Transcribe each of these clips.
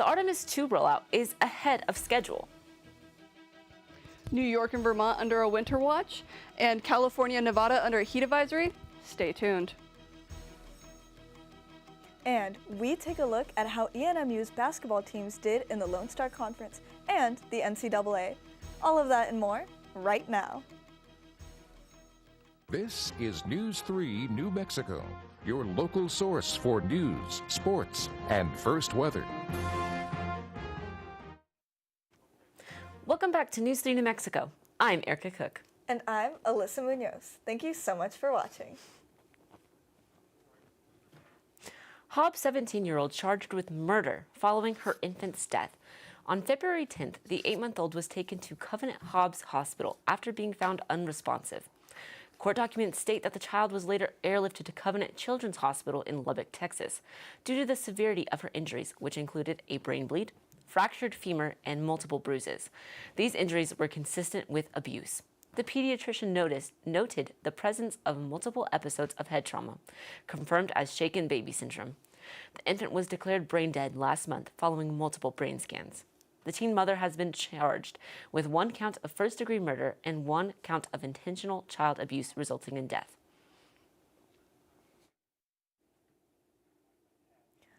The Artemis II rollout is ahead of schedule. New York and Vermont under a winter watch, and California and Nevada under a heat advisory. Stay tuned. And we take a look at how ENMU's basketball teams did in the Lone Star Conference and the NCAA. All of that and more right now. This is News 3 New Mexico, your local source for news, sports, and first weather. Welcome back to News 3 New Mexico. I'm Erica Cook. And I'm Alyssa Munoz. Thank you so much for watching. Hobbs' 17-year-old charged with murder following her infant's death. On February 10th, the 8-month-old was taken to Covenant Hobbs Hospital after being found unresponsive. Court documents state that the child was later airlifted to Covenant Children's Hospital in Lubbock, Texas, due to the severity of her injuries, which included a brain bleed, fractured femur, and multiple bruises. These injuries were consistent with abuse. The pediatrician noted the presence of multiple episodes of head trauma, confirmed as shaken baby syndrome. The infant was declared brain dead last month following multiple brain scans. The teen mother has been charged with 1 count of first-degree murder and 1 count of intentional child abuse resulting in death.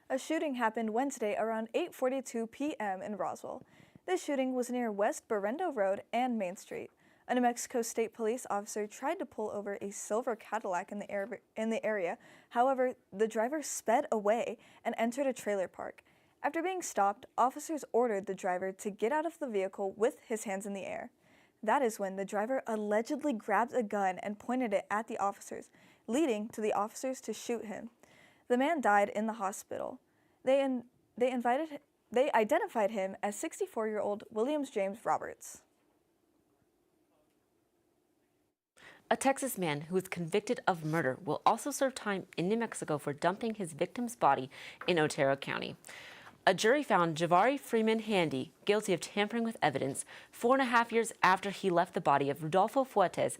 A shooting happened Wednesday around 8:42 p.m. in Roswell. This shooting was near West Berrendo Road and Main Street. A New Mexico State Police officer tried to pull over a silver Cadillac in the area. However, the driver sped away and entered a trailer park. After being stopped, officers ordered the driver to get out of the vehicle with his hands in the air. That is when the driver allegedly grabbed a gun and pointed it at the officers, leading to the officers to shoot him. The man died in the hospital. They identified him as 64-year-old Williams James Roberts. A Texas man who was convicted of murder will also serve time in New Mexico for dumping his victim's body in Otero County. A jury found Javari Freeman Handy guilty of tampering with evidence 4.5 years after he left the body of Rodolfo Fuentes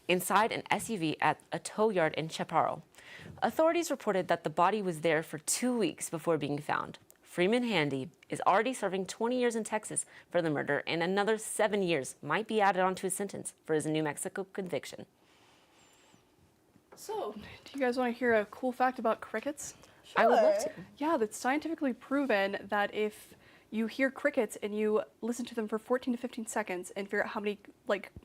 inside an SUV at a tow yard in Chaparro. Authorities reported that the body was there for 2 weeks before being found. Freeman Handy is already serving 20 years in Texas for the murder, and another 7 years might be added onto his sentence for his New Mexico conviction. So, do you guys want to hear a cool fact about crickets? Sure. I would love to. Yeah, that's scientifically proven that if you hear crickets and you listen to them for 14 to 15 seconds and figure out how many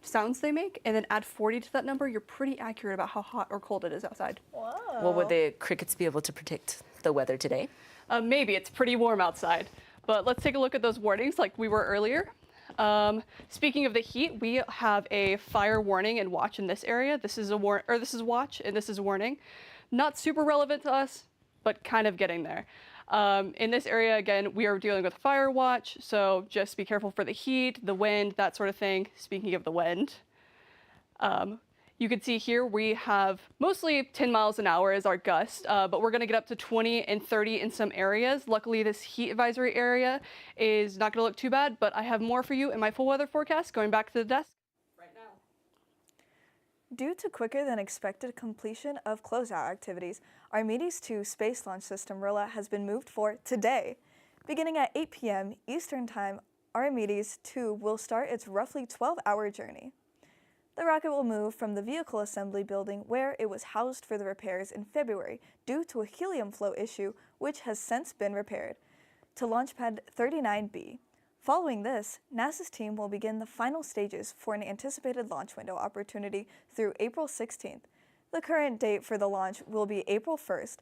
sounds they make and then add 40 to that number, you're pretty accurate about how hot or cold it is outside. Wow. Well, would the crickets be able to predict the weather today? Maybe. It's pretty warm outside. But let's take a look at those warnings like we were earlier. Speaking of the heat, we have a fire warning and watch in this area. This is this is watch and this is warning. Not super relevant to us, but kind of getting there. In this area, again, we are dealing with fire watch, so just be careful for the heat, the wind, that sort of thing. Speaking of the wind, you can see here we have mostly 10 miles an hour is our gust, but we're going to get up to 20 and 30 in some areas. Luckily, this heat advisory area is not going to look too bad, but I have more for you in my full weather forecast going back to the desk right now. Due to quicker than expected completion of closeout activities, Archimedes 2 space launch system rollout has been moved for today. Beginning at 8 p.m. Eastern Time, Archimedes 2 will start its roughly 12-hour journey. The rocket will move from the vehicle assembly building where it was housed for the repairs in February due to a helium flow issue which has since been repaired, to Launch Pad 39B. Following this, NASA's team will begin the final stages for an anticipated launch window opportunity through April 16th. The current date for the launch will be April 1st.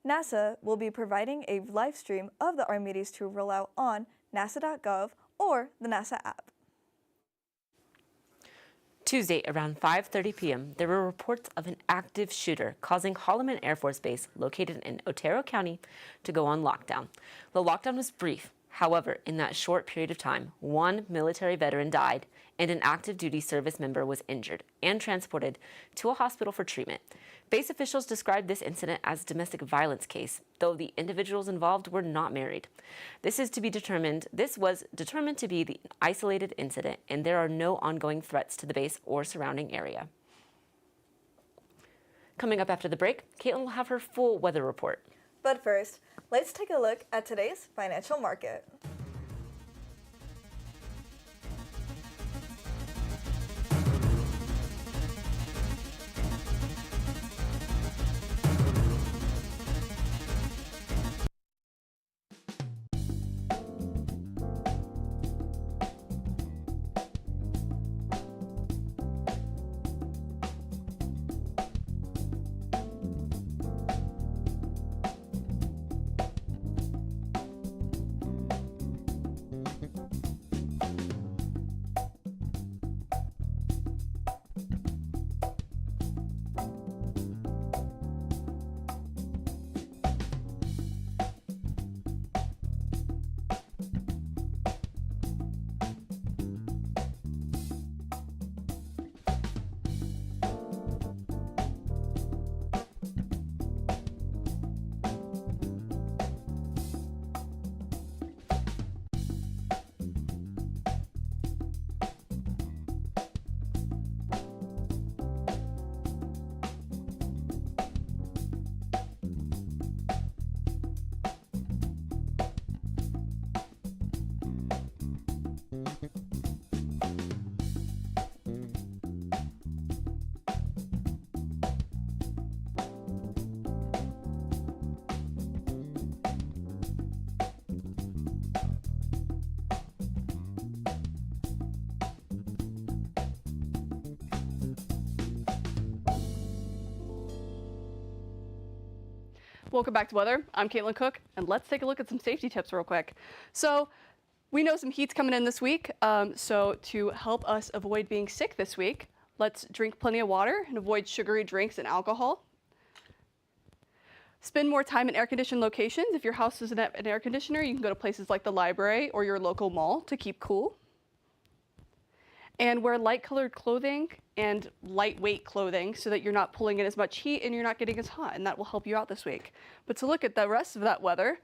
NASA will be providing a live stream of the Archimedes 2 rollout on nasa.gov or the NASA app. Tuesday around 5:30 p.m., there were reports of an active shooter causing Holloman Air Force Base, located in Otero County, to go on lockdown. The lockdown was brief. However, in that short period of time, 1 military veteran died and an active duty service member was injured and transported to a hospital for treatment. Base officials described this incident as a domestic violence case, though the individuals involved were not married. This was determined to be the isolated incident, and there are no ongoing threats to the base or surrounding area. Coming up after the break, Caitlin will have her full weather report. But first, let's take a look at today's financial market. Welcome back to weather. I'm Caitlin Cook, and let's take a look at some safety tips real quick. So we know some heat's coming in this week, so to help us avoid being sick this week, let's drink plenty of water and avoid sugary drinks and alcohol. Spend more time in air-conditioned locations. If your house doesn't have an air conditioner, you can go to places like the library or your local mall to keep cool. And wear light-colored clothing and lightweight clothing so that you're not pulling in as much heat and you're not getting as hot, and that will help you out this week. But to look at the rest of that weather,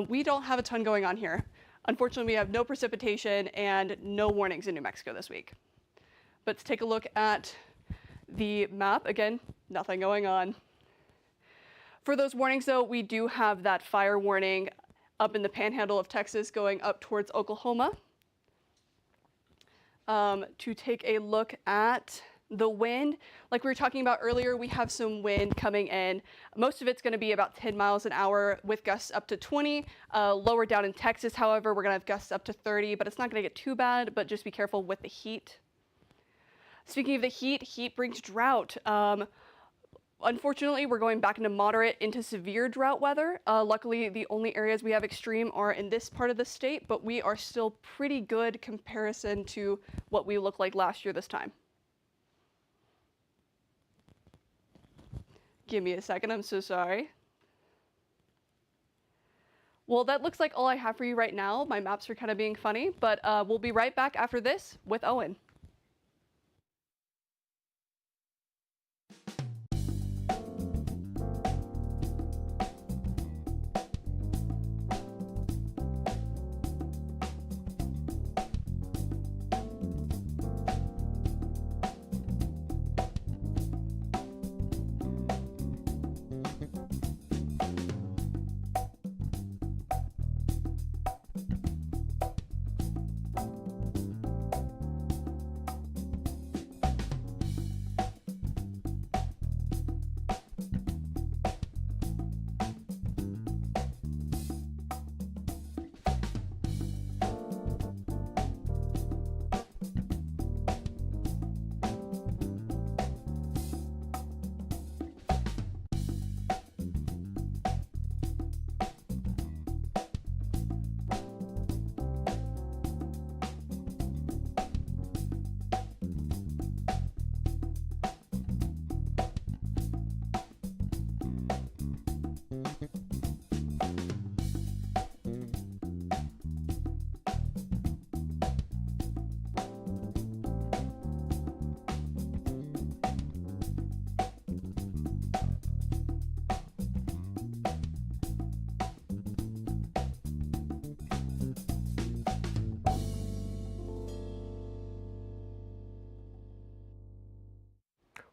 we don't have a ton going on here. Unfortunately, we have no precipitation and no warnings in New Mexico this week. But to take a look at the map, again, nothing going on. For those warnings, though, we do have that fire warning up in the panhandle of Texas going up towards Oklahoma. To take a look at the wind, like we were talking about earlier, we have some wind coming in. Most of it's going to be about 10 miles an hour with gusts up to 20. Lower down in Texas, however, we're going to have gusts up to 30, but it's not going to get too bad, but just be careful with the heat. Speaking of the heat, heat brings drought. Unfortunately, we're going back into moderate into severe drought weather. Luckily, the only areas we have extreme are in this part of the state, but we are still pretty good comparison to what we looked like last year this time. Give me a second, I'm so sorry. Well, that looks like all I have for you right now. My maps are kind of being funny, but we'll be right back after this with Owen.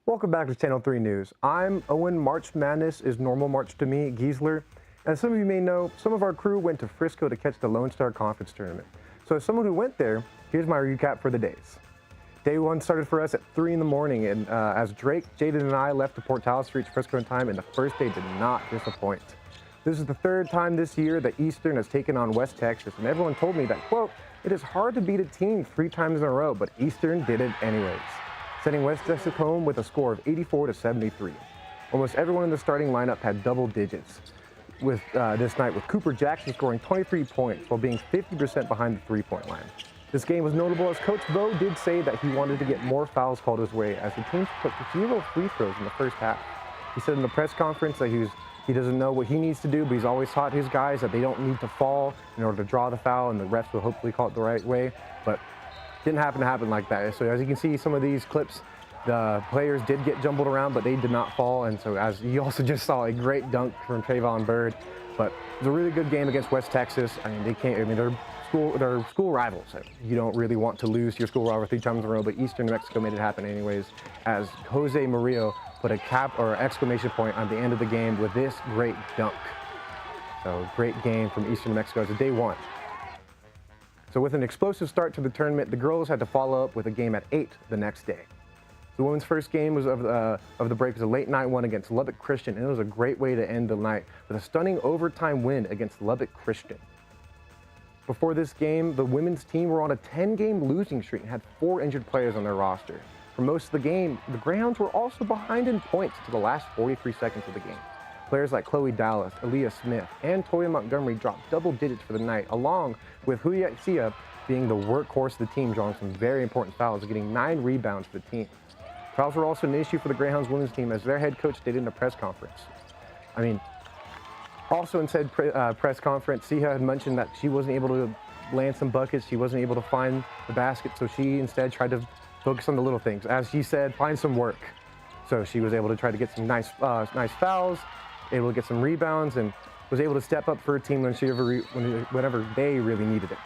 Welcome back to Channel 3 News. I'm Owen. March Madness is normal March to me at Giesler. As some of you may know, some of our crew went to Frisco to catch the Lone Star Conference Tournament. So as someone who went there, here's my recap for the days. Day one started for us at 3 in the morning, and as Drake, Jaden, and I left the Portales to reach Frisco in time, and the first day did not disappoint. This is the third time this year that Eastern has taken on West Texas, and everyone told me that, quote, "It is hard to beat a team 3 times in a row, but Eastern did it anyways," sending West Texas home with a score of 84-73. Almost everyone in the starting lineup had double digits with this night, with Cooper Jackson scoring 23 points while being 50% behind the three-point line. This game was notable as Coach Bo did say that he wanted to get more fouls called his way as the team took 0 free throws in the first half. He said in the press conference that he doesn't know what he needs to do, but he's always taught his guys that they don't need to fall in order to draw the foul, and the refs will hopefully call it the right way. But it didn't happen like that. So as you can see, some of these clips, the players did get jumbled around, but they did not fall. And so as you also just saw a great dunk from Trayvon Bird. But it was a really good game against West Texas. I mean, they're school rivals. You don't really want to lose to your school rival 3 times in a row, but Eastern New Mexico made it happen anyways, as Jose Murillo put a cap or exclamation point on the end of the game with this great dunk. So great game from Eastern New Mexico as a day one. So with an explosive start to the tournament, the girls had to follow up with a game at 8 the next day. The women's first game was of the break was a late night one against Lubbock Christian, and it was a great way to end the night with a stunning overtime win against Lubbock Christian. Before this game, the women's team were on a 10-game losing streak and had 4 injured players on their roster. For most of the game, the Greyhounds were also behind in points to the last 43 seconds of the game. Players like Chloe Dallas, Aaliyah Smith, and Toya Montgomery dropped double digits for the night, along with Huya Sia being the workhorse of the team, drawing some very important fouls, getting 9 rebounds for the team. Fouls were also an issue for the Greyhounds women's team, as their head coach stated in a press conference. I mean, also in said press conference, Sia had mentioned that she wasn't able to land some buckets, she wasn't able to find the basket, so she instead tried to focus on the little things. As she said, find some work. So she was able to try to get some nice fouls, able to get some rebounds, and was able to step up for her team whenever they really needed it.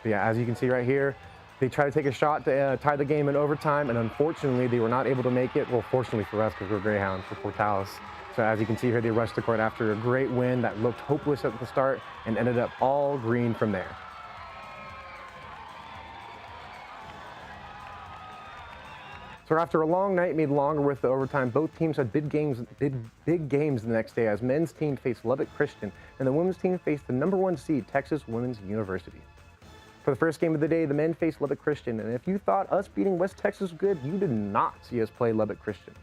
But yeah, as you can see right here, they tried to take a shot to tie the game in overtime, and unfortunately, they were not able to make it. Well, fortunately for us, because we're Greyhounds, for Portales. So as you can see here, they rushed the court after a great win that looked hopeless at the start and ended up all green from there. So after a long night made longer with the overtime, both teams had big games the next day, as men's team faced Lubbock Christian and the women's team faced the #1 seed, Texas Women's University. For the first game of the day, the men faced Lubbock Christian, and if you thought us beating West Texas was good, you did not see us play Lubbock Christian.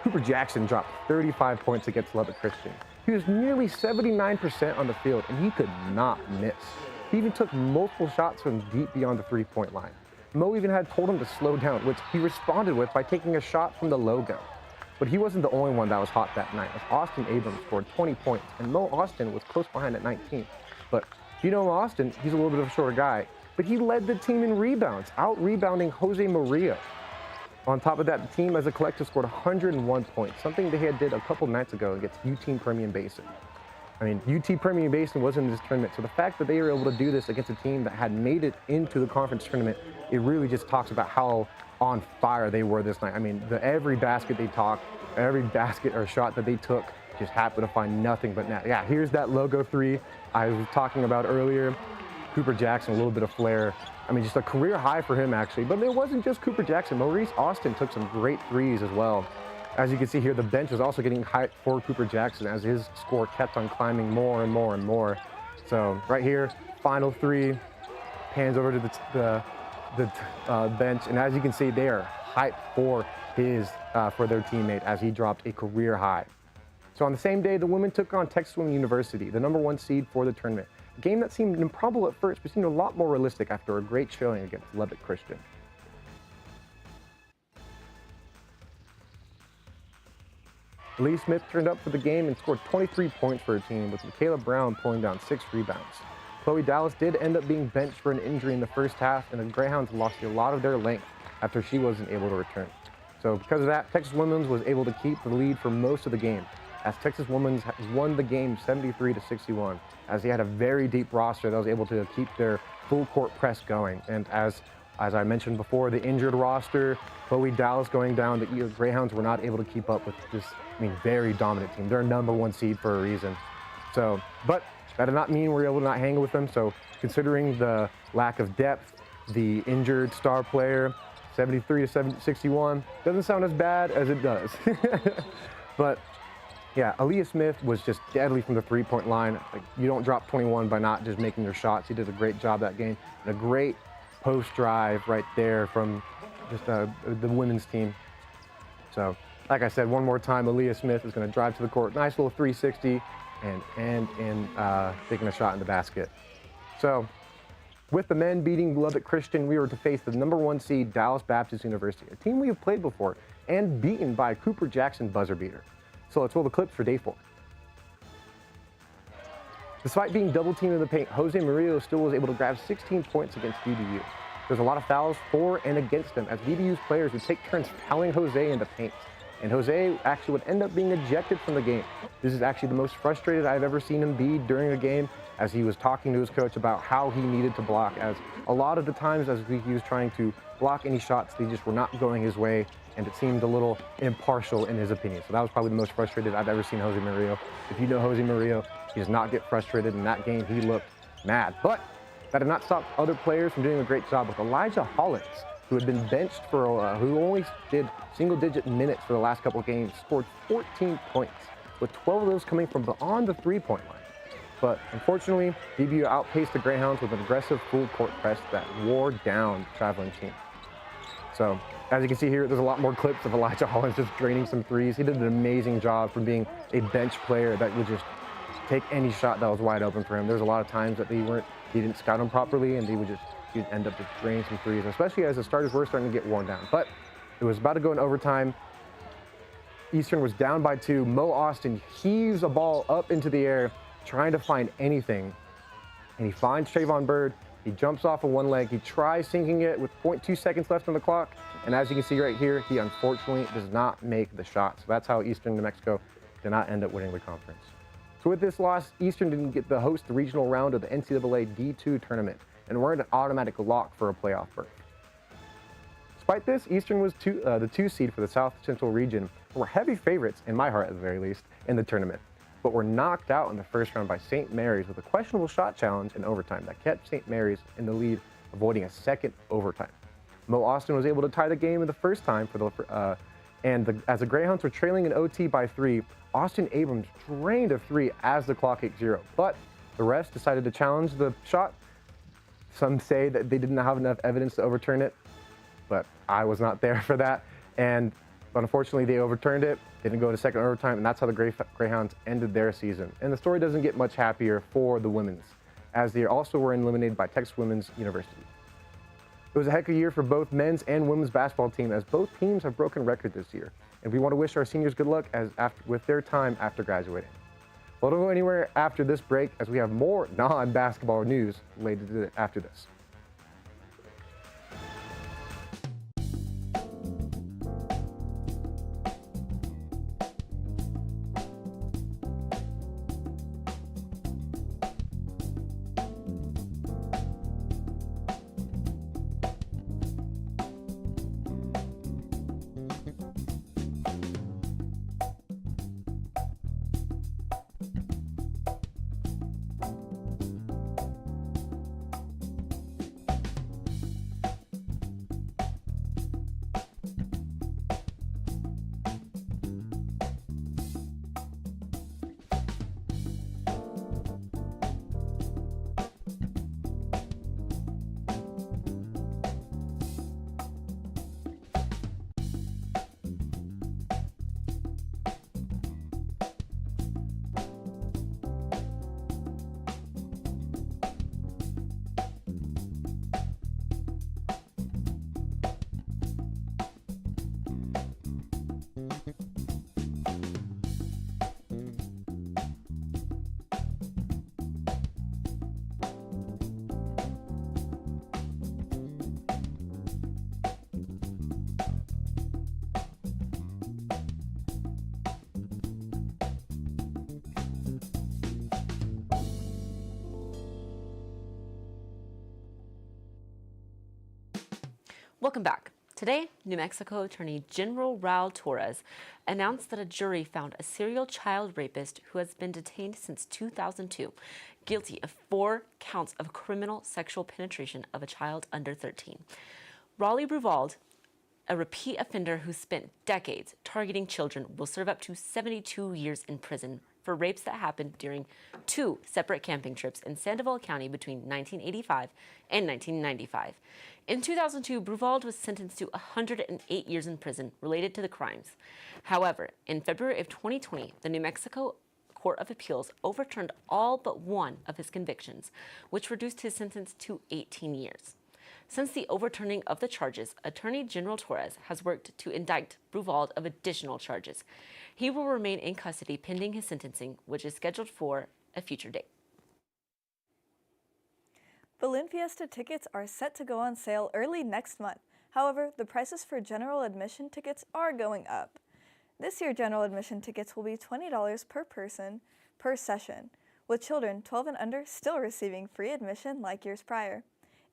Cooper Jackson dropped 35 points against Lubbock Christian. He was nearly 79% on the field, and he could not miss. He even took multiple shots from deep beyond the three-point line. Mo even had told him to slow down, which he responded with by taking a shot from the logo. But he wasn't the only one that was hot that night, as Austin Abrams scored 20 points, and Mo Austin was close behind at 19. But if you know Mo Austin, he's a little bit of a shorter guy, but he led the team in rebounds, out-rebounding Jose Murillo. On top of that, the team as a collective scored 101 points, something they had did a couple nights ago against UT Permian Basin. I mean, UT Permian Basin wasn't in this tournament, so the fact that they were able to do this against a team that had made it into the conference tournament, it really just talks about how on fire they were this night. I mean, every basket they took, every basket or shot that they took just happened to find nothing but net. Yeah, here's that logo 3 I was talking about earlier. Cooper Jackson, a little bit of flair. I mean, just a career high for him, actually. But it wasn't just Cooper Jackson. Maurice Austin took some great threes as well. As you can see here, the bench was also getting hyped for Cooper Jackson as his score kept on climbing more and more and more. So right here, final 3, pans over to the bench, and as you can see, they are hyped for their teammate as he dropped a career high. So on the same day, the women took on Texas Women's University, the #1 seed for the tournament. A game that seemed improbable at first, but seemed a lot more realistic after a great showing against Lubbock Christian. Lee Smith turned up for the game and scored 23 points for her team, with Michaela Brown pulling down 6 rebounds. Chloe Dallas did end up being benched for an injury in the first half, and the Greyhounds lost a lot of their length after she wasn't able to return. So because of that, Texas Women's was able to keep the lead for most of the game, as Texas Women's won the game 73-61, as they had a very deep roster that was able to keep their full court press going. And as As I mentioned before, the injured roster, Chloe Dallas going down, the Greyhounds were not able to keep up with this, very dominant team. They're #1 seed for a reason. So, but that did not mean we were able to not hang with them. So considering the lack of depth, the injured star player, 73 to 61, doesn't sound as bad as it does. But yeah, Aaliyah Smith was just deadly from the three-point line. Like, you don't drop 21 by not just making your shots. He did a great job that game. And a great post drive right there from just the women's team. So, like I said, one more time, Aaliyah Smith is going to drive to the court. Nice little 360 and end in taking a shot in the basket. So, with the men beating Lubbock Christian, we were to face the #1 seed Dallas Baptist University, a team we have played before and beaten by a Cooper Jackson buzzer beater. So let's roll the clips for day 4. Despite being double teamed in the paint, Jose Murillo still was able to grab 16 points against VBU. There's a lot of fouls for and against them, as VBU's players would take turns fouling Jose in the paint. And Jose actually would end up being ejected from the game. This is actually the most frustrated I've ever seen him be during a game, as he was talking to his coach about how he needed to block, as a lot of the times as he was trying to block any shots, they just were not going his way, and it seemed a little impartial in his opinion. So that was probably the most frustrated I've ever seen Jose Murillo. If you know Jose Murillo, he does not get frustrated. In that game, he looked mad. But that did not stop other players from doing a great job, with Elijah Hollins, who had been benched for, who only did single-digit minutes for the last couple of games, scored 14 points, with 12 of those coming from beyond the three-point line. But unfortunately, VBU outpaced the Greyhounds with an aggressive full-court press that wore down the traveling team. So, as you can see here, there's a lot more clips of Elijah Hollins just draining some threes. He did an amazing job from being a bench player that would just take any shot that was wide open for him. There's a lot of times that he didn't scout him properly, and he'd end up just draining some threes, especially as the starters were starting to get worn down. But it was about to go in overtime. Eastern was down by 2. Mo Austin heaves a ball up into the air, trying to find anything, and he finds Trayvon Bird. He jumps off of one leg. He tries sinking it with 0.2 seconds left on the clock, and as you can see right here, he unfortunately does not make the shot. So that's how Eastern New Mexico did not end up winning the conference. So with this loss, Eastern didn't get to host the regional round of the NCAA D2 tournament and weren't an automatic lock for a playoff berth. Despite this, Eastern was the 2 seed for the South Central region, and were heavy favorites, in my heart at the very least, in the tournament, but were knocked out in the first round by St. Mary's with a questionable shot challenge in overtime that kept St. Mary's in the lead, avoiding a second overtime. Mo Austin was able to tie the game in the first time as the Greyhounds were trailing in OT by 3, Austin Abrams drained a 3 as the clock hit 0, but the refs decided to challenge the shot. Some say that they didn't have enough evidence to overturn it, but I was not there for that. But unfortunately, they overturned it, didn't go to second overtime, and that's how the Greyhounds ended their season. And the story doesn't get much happier for the women's, as they also were eliminated by Texas Women's University. It was a heck of a year for both men's and women's basketball team, as both teams have broken records this year. And we want to wish our seniors good luck with their time after graduating. Well, don't go anywhere after this break, as we have more non-basketball news later after this. Welcome back. Today, New Mexico Attorney General Raul Torres announced that a jury found a serial child rapist who has been detained since 2002 guilty of 4 counts of criminal sexual penetration of a child under 13. Raleigh Bruvald, a repeat offender who spent decades targeting children, will serve up to 72 years in prison for rapes that happened during 2 separate camping trips in Sandoval County between 1985 and 1995. In 2002, Bruvald was sentenced to 108 years in prison related to the crimes. However, in February of 2020, the New Mexico Court of Appeals overturned all but one of his convictions, which reduced his sentence to 18 years. Since the overturning of the charges, Attorney General Torres has worked to indict Bruvald of additional charges. He will remain in custody pending his sentencing, which is scheduled for a future date. Balloon Fiesta tickets are set to go on sale early next month. However, the prices for general admission tickets are going up. This year, general admission tickets will be $20 per person per session, with children 12 and under still receiving free admission like years prior.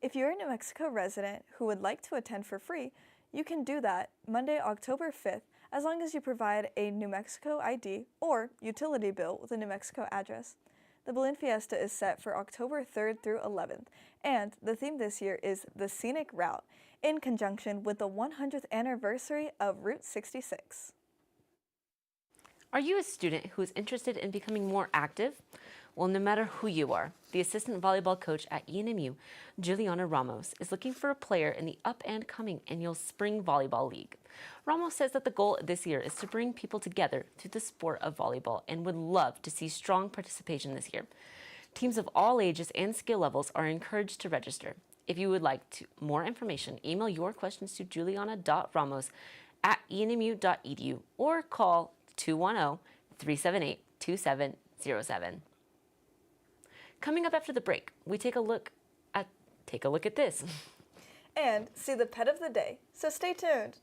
If you're a New Mexico resident who would like to attend for free, you can do that Monday, October 5th, as long as you provide a New Mexico ID or utility bill with a New Mexico address. The Balloon Fiesta is set for October 3rd through 11th, and the theme this year is the Scenic Route, in conjunction with the 100th anniversary of Route 66. Are you a student who is interested in becoming more active? Well, no matter who you are, the assistant volleyball coach at ENMU, Juliana Ramos, is looking for a player in the up-and-coming annual Spring Volleyball League. Ramos says that the goal this year is to bring people together through the sport of volleyball and would love to see strong participation this year. Teams of all ages and skill levels are encouraged to register. If you would like more information, email your questions to juliana.ramos@enmu.edu or call 210-378-2707. Coming up after the break, we take a look at this. And see the pet of the day, so stay tuned.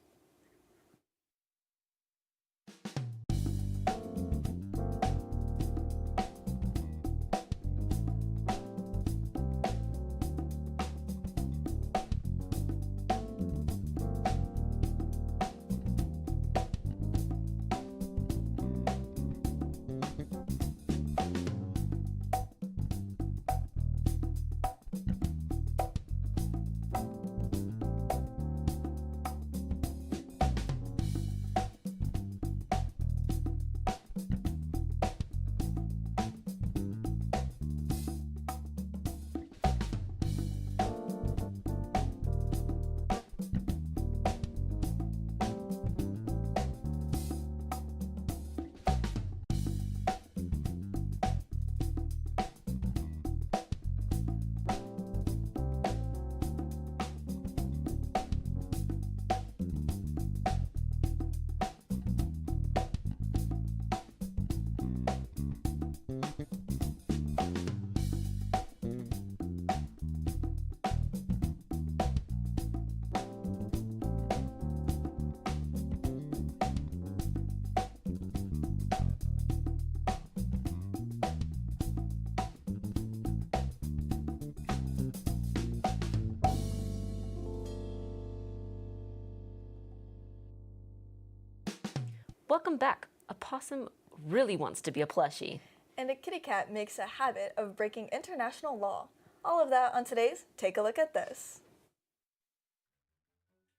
Welcome back. A possum really wants to be a plushie. And a kitty cat makes a habit of breaking international law. All of that on today's Take a Look at This.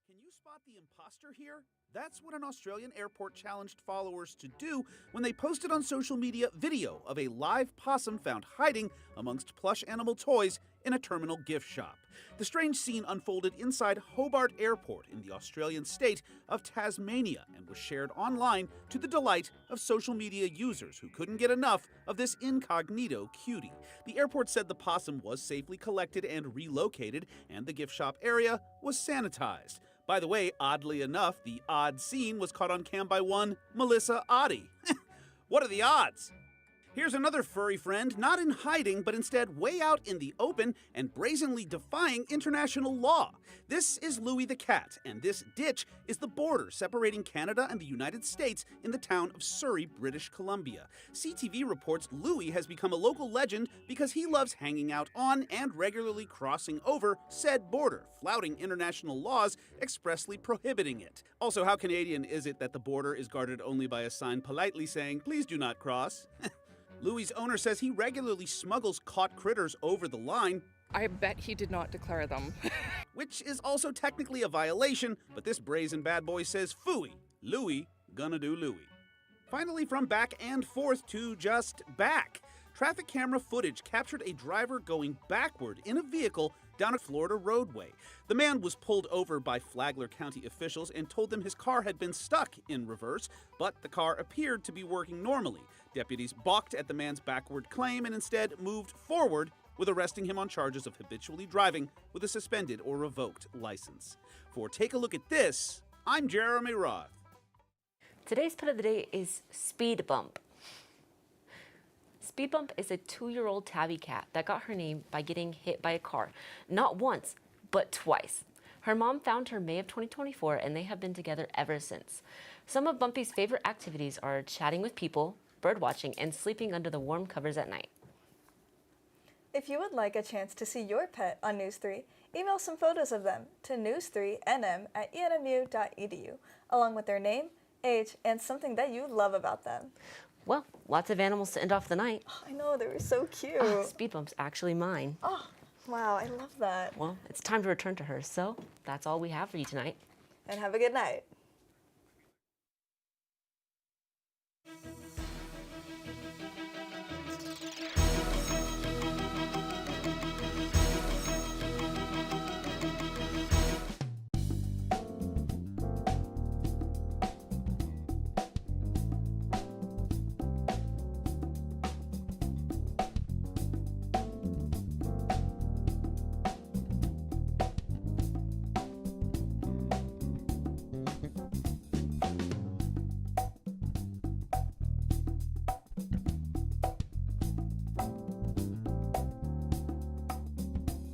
Can you spot the imposter here? That's what an Australian airport challenged followers to do when they posted on social media video of a live possum found hiding amongst plush animal toys in a terminal gift shop. The strange scene unfolded inside Hobart Airport in the Australian state of Tasmania and was shared online to the delight of social media users who couldn't get enough of this incognito cutie. The airport said the possum was safely collected and relocated, and the gift shop area was sanitized. By the way, oddly enough, the odd scene was caught on cam by one Melissa Oddie. What are the odds? Here's another furry friend, not in hiding, but instead way out in the open and brazenly defying international law. This is Louie the cat, and this ditch is the border separating Canada and the United States in the town of Surrey, British Columbia. CTV reports Louie has become a local legend because he loves hanging out on and regularly crossing over said border, flouting international laws expressly prohibiting it. Also, how Canadian is it that the border is guarded only by a sign politely saying, "Please do not cross"? Louie's owner says he regularly smuggles caught critters over the line. I bet he did not declare them. Which is also technically a violation, but this brazen bad boy says phooey. Louie gonna do Louie. Finally, from back and forth to just back. Traffic camera footage captured a driver going backward in a vehicle down a Florida roadway. The man was pulled over by Flagler County officials and told them his car had been stuck in reverse, but the car appeared to be working normally. Deputies balked at the man's backward claim and instead moved forward with arresting him on charges of habitually driving with a suspended or revoked license. For Take a Look at This, I'm Jeremy Roth. Today's pet of the day is Speed Bump. Speed Bump is a 2-year-old tabby cat that got her name by getting hit by a car, not once, but twice. Her mom found her May of 2024, and they have been together ever since. Some of Bumpy's favorite activities are chatting with people, bird watching, and sleeping under the warm covers at night. If you would like a chance to see your pet on News 3, email some photos of them to news3nm@enmu.edu, along with their name, age, and something that you love about them. Well, lots of animals to end off the night. Oh, I know, they were so cute. Speed Bump's actually mine. Oh, wow, I love that. Well, it's time to return to her, so that's all we have for you tonight. And have a good night.